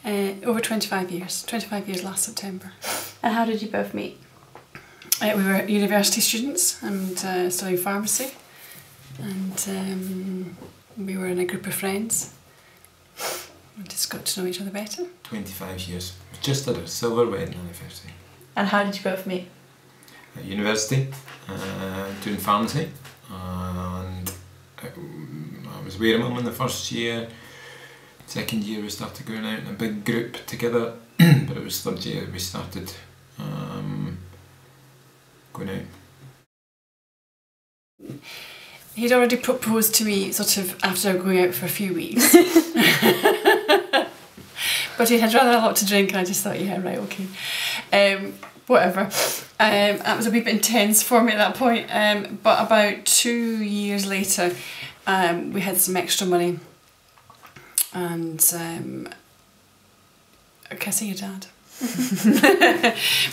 Over 25 years. 25 years last September. And how did you both meet? We were university students and studying pharmacy, and we were in a group of friends. We just got to know each other better. 25 years. Just at a silver wedding anniversary. And how did you both meet? At university, doing pharmacy, and I was with him in the first year. Second year we started going out in a big group together, but it was third year we started going out. He'd already proposed to me sort of after going out for a few weeks. But he had rather a lot to drink and I just thought, yeah, right, okay. Whatever. It was a wee bit intense for me at that point, but about 2 years later we had some extra money and can I say your dad?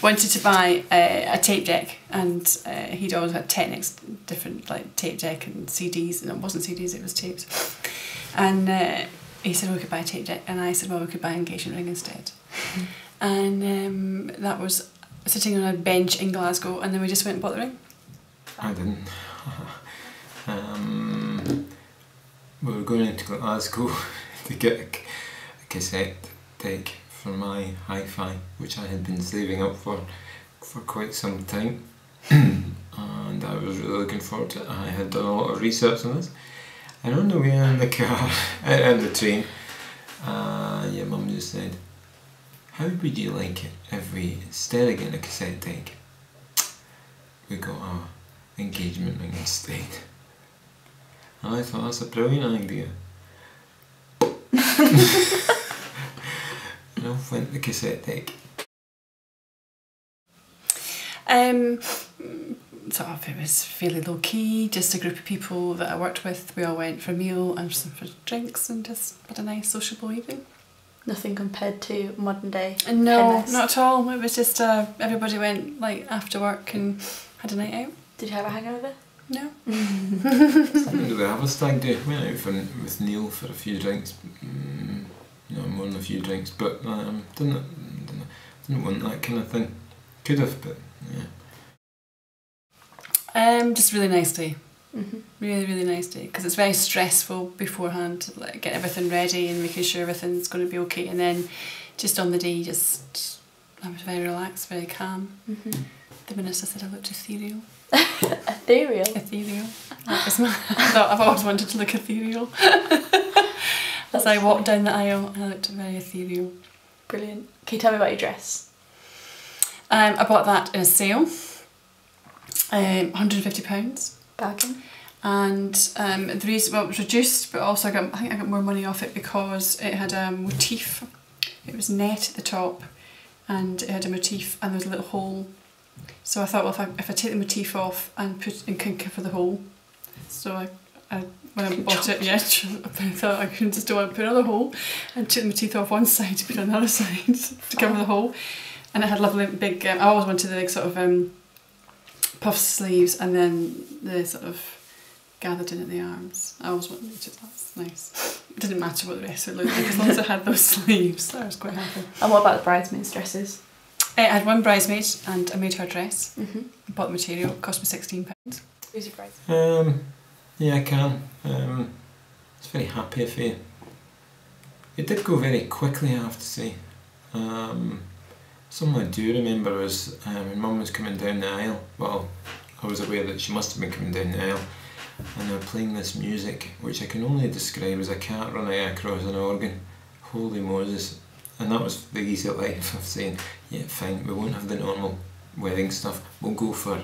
Wanted to buy a tape deck, and he'd always had Technics, different like tape deck and CDs, and it wasn't CDs, it was tapes. And he said, well, we could buy a tape deck, and I said, well, we could buy an engagement ring instead. And that was sitting on a bench in Glasgow, and then we just went and bought the ring. I didn't. We were going into Glasgow to get a cassette deck for my hi-fi, which I had been saving up for quite some time, and I was really looking forward to it. I had done a lot of research on this, and on the way in the car, and the train, your mum just said, how would you like it if we, instead of getting a cassette deck, we got an engagement ring instead? And I thought, that's a brilliant idea. And off went the cassette deck. Sort of, it was fairly low key, just a group of people that I worked with. We all went for a meal and some for drinks and just had a nice sociable evening. Nothing compared to modern day. No, tennis. not at all. It was just everybody went like after work and had a night out. Did you have a hangover? No. I didn't really have a stag do. Went out with Neil for a few drinks, more than a few drinks, but didn't want that kind of thing. Could have, but yeah. Just a really nice day. Really, really nice day, because it's very stressful beforehand, like getting everything ready and making sure everything's going to be okay, and then just on the day, I was very relaxed, very calm. The minister said I looked ethereal. Ethereal? Ethereal. I've always wanted to look ethereal. As I walked down the aisle, I looked very ethereal. Brilliant. Can you tell me about your dress? I bought that in a sale, £150. Bargain. And the reason, well, it was reduced, but also I think I got more money off it because it had a motif. It was net at the top, and it had a motif, and there was a little hole. So I thought, well, if I take the motif off and can cover the hole, so when I bought it, yeah, I thought I could just do it, put another hole, and took the motif off one side to put it on the other side to cover the hole, and it had lovely big. I always wanted the big sort of puff sleeves, and then the sort of gathered in at the arms. I always wanted it. That's nice. It didn't matter what the rest of it looked like as long as it had those sleeves. I was quite happy. And what about the bridesmaids' dresses? I had one bridesmaid and I made her dress. I bought the material. It cost me £16. Who's your bridesmaid? Yeah, I can. I was very happy for you. It did go very quickly, I have to say. Something I do remember was when Mum was coming down the aisle. Well, I was aware that she must have been coming down the aisle, and they were playing this music, which I can only describe as a cat running across an organ. Holy Moses. And that was the easy life of saying, yeah, fine, we won't have the normal wedding stuff. We'll go for, I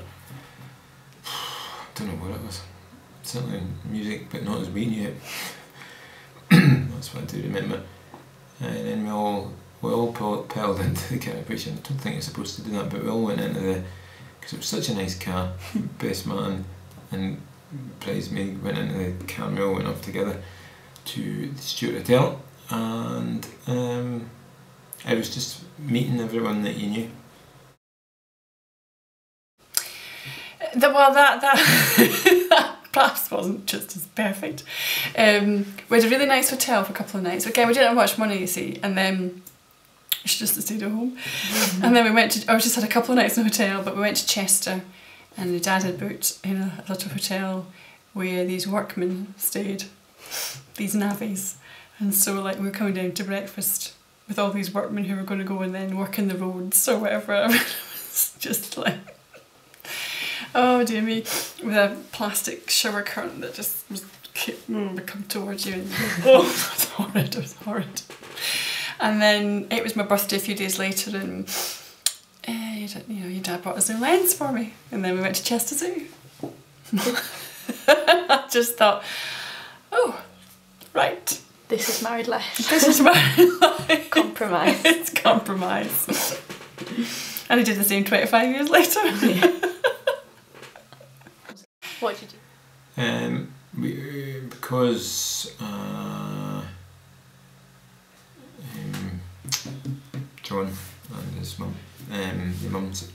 don't know what it was. Certainly music, but not as we knew it. That's what I do remember. And then we all piled into the car, which I don't think you're supposed to do that, but we all went into the, because it was such a nice car, best man and bridesmaid went into the car, and we all went off together to the Stuart Hotel, and I was just meeting everyone that you knew. Well, that perhaps wasn't just as perfect. We had a really nice hotel for a couple of nights. Again, we didn't have much money, you see, and then should just have stayed at home. And then I just had a couple of nights in a hotel, but we went to Chester, and my dad had booked in a little hotel where these workmen stayed, these navvies. And so like we were coming down to breakfast with all these workmen who were going to go and then work in the roads or whatever. It was just like, oh dear me, with a plastic shower curtain that just was would come towards you, and oh, it was horrid, it was horrid. And then it was my birthday a few days later, and your dad brought us a lens for me, and then we went to Chester Zoo. I just thought, oh, right. This is married life. This is married life. Compromise. It's compromise. And I did the same 25 years later. Yeah. What did you do? Because John and his mum, your mum's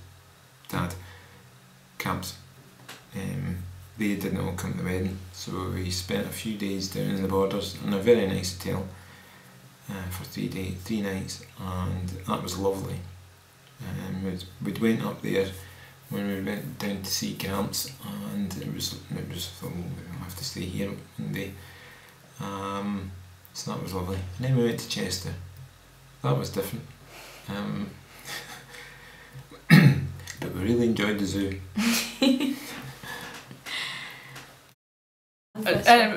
dad, Cabs, they didn't all come to the wedding, so we spent a few days down in the Borders in a very nice hotel for 3 nights, and that was lovely. We'd went up there when we went down to see Gramps, and it was we'll have to stay here one day. So that was lovely. And then we went to Chester. That was different. But we really enjoyed the zoo.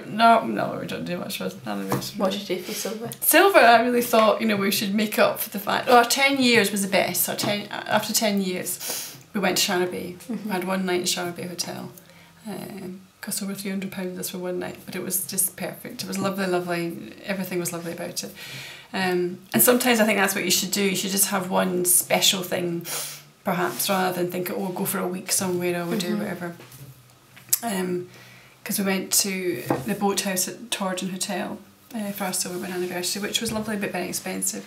No, we don't do much for anniversary. What did you do for Silver? Silver, I really thought, we should make up for the fact. 10 years was the best. So after 10 years, we went to Sharna Bay. We had one night at Sharna Bay Hotel. Cost over £300 just for one night, but it was just perfect. It was lovely, lovely. Everything was lovely about it. And sometimes I think that's what you should do. You should just have one special thing, perhaps, rather than think, oh, we'll go for a week somewhere or we'll do whatever. Because we went to the boathouse at Tordon Hotel for our silver wedding anniversary, which was lovely but very expensive.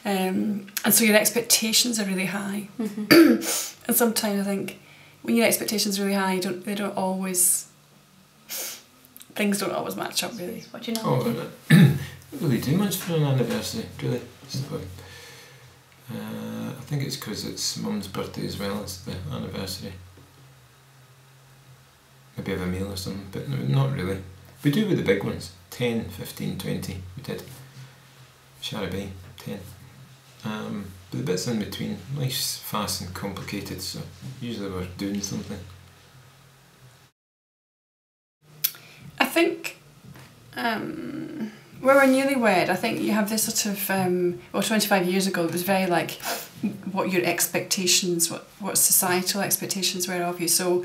And so your expectations are really high. And sometimes I think when your expectations are really high, things don't always match up really. What do you normally do? Don't really do much for an anniversary, really. I think it's because it's Mum's birthday as well as the anniversary. Maybe have a meal or something, but no, not really. We do with the big ones, 10, 15, 20, we did. Sharna Bay, 10. But the bits in between, life's fast and complicated, so usually we're doing something. I think when we're newlywed, I think you have this sort of, 25 years ago it was very like what your expectations, what societal expectations were of you. So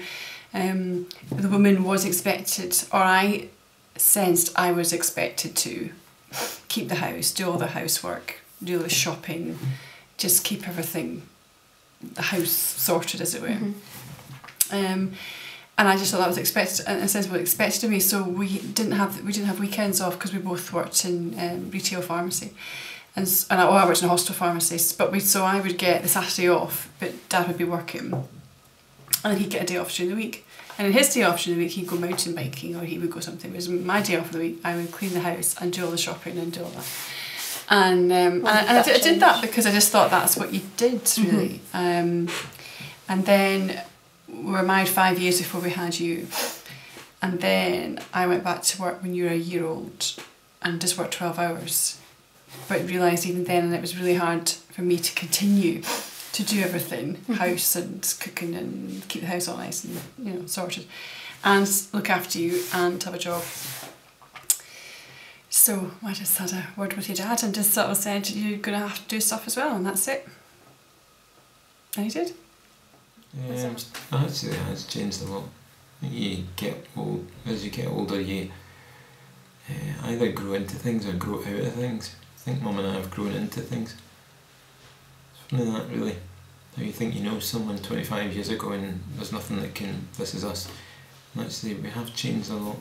the woman was expected, or I sensed I was expected to keep the house, do all the housework, do all the shopping, just keep everything, the house sorted as it were. And I just thought that was expected, and a sense of what expected of me. So we didn't have weekends off because we both worked in retail pharmacy, and I worked in a hospital pharmacy. So I would get the Saturday off, but Dad would be working, and then he'd get a day off during the week. And in his day off during the week, he'd go mountain biking or he would go something. Whereas my day off of the week, I would clean the house and do all the shopping and do all that. And I did that because I just thought that's what you did, really. And then we were married 5 years before we had you. And then I went back to work when you were a year old and just worked 12 hours. But realised even then, and it was really hard for me to continue to do everything, house and cooking and keep the house all nice and sorted, and look after you and have a job. So I just had a word with your dad and just sort of said, you're going to have to do stuff as well, and that's it. And he did. Actually, it has changed a lot. You get old, as you get older, you either grow into things or grow out of things. I think Mum and I have grown into things. It's funny that, really. How you think you know someone 25 years ago and there's nothing that can, this is us. And actually, we have changed a lot.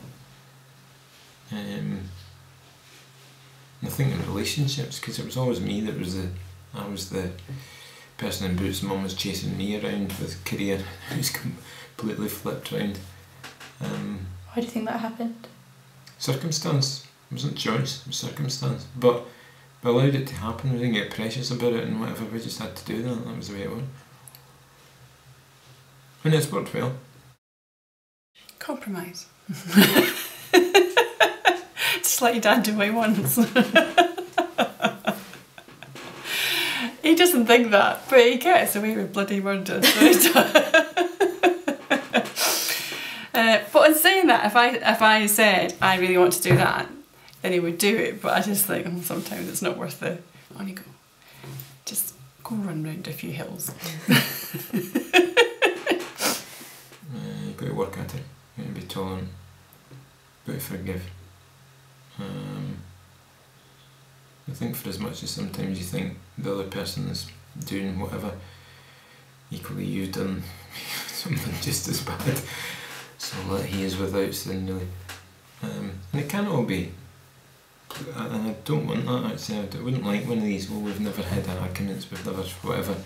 And I think in relationships, because it was always me that was I was the person in boots, Mum was chasing me around with career, who's completely flipped round. Why do you think that happened? Circumstance. It wasn't choice, it was circumstance. But We allowed it to happen, we didn't get precious about it and whatever, we just had to do that, that was the way it was. And it's worked well. Compromise. Just let your dad do what he wants. He doesn't think that, but he gets away with bloody murder. So he does. But in saying that, if I said I really want to do that, then he would do it. But I just think sometimes it's not worth the. On you go. Just go run round a few hills. You've got to work at it. You've got to be tolerant. You've got to forgive. I think for as much as sometimes you think the other person is doing whatever, equally you've done something just as bad. So that he is without sin, really. And it can't all be, and I don't want that actually. I wouldn't like one of these, well, we've never had arguments, we've never whatever.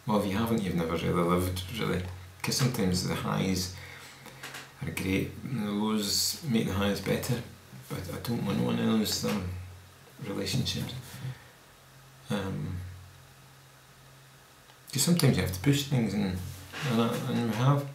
Well, if you haven't, you've never really lived, really. Because sometimes the highs are great and the lows make the highs better. But I don't want one of those relationships. Because sometimes you have to push things and we have.